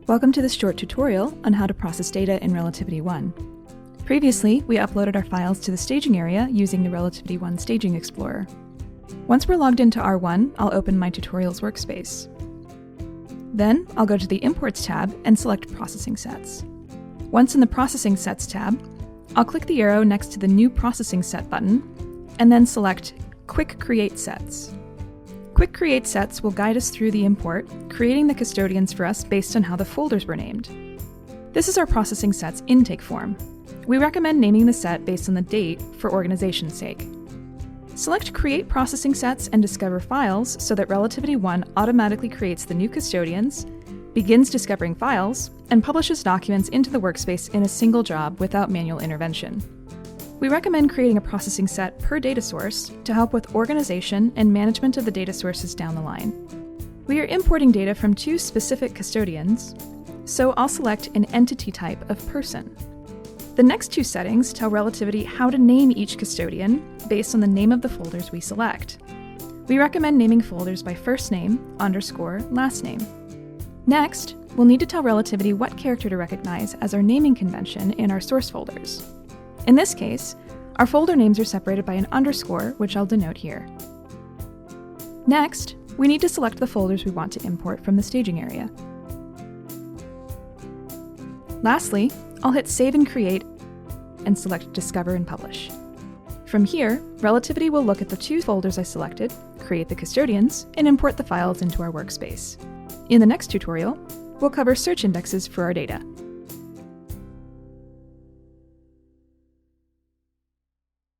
Welcome to this short tutorial on how to process data in RelativityOne. Previously, we uploaded our files to the staging area using the RelativityOne Staging Explorer. Once we're logged into R1, I'll open my tutorials workspace. Then, I'll go to the Imports tab and select Processing Sets. Once in the Processing Sets tab, I'll click the arrow next to the New Processing Set button, and then select Quick Create Sets. Quick Create Sets will guide us through the import, creating the custodians for us based on how the folders were named. This is our Processing Sets intake form. We recommend naming the set based on the date for organization's sake. Select Create Processing Sets and Discover Files so that RelativityOne automatically creates the new custodians, begins discovering files, and publishes documents into the workspace in a single job without manual intervention. We recommend creating a processing set per data source to help with organization and management of the data sources down the line. We are importing data from two specific custodians, so I'll select an entity type of person. The next two settings tell Relativity how to name each custodian based on the name of the folders we select. We recommend naming folders by first name, underscore, last name. Next, we'll need to tell Relativity what character to recognize as our naming convention in our source folders. In this case, our folder names are separated by an underscore, which I'll denote here. Next, we need to select the folders we want to import from the staging area. Lastly, I'll hit Save and Create and select Discover and Publish. From here, Relativity will look at the two folders I selected, create the custodians, and import the files into our workspace. In the next tutorial, we'll cover search indexes for our data.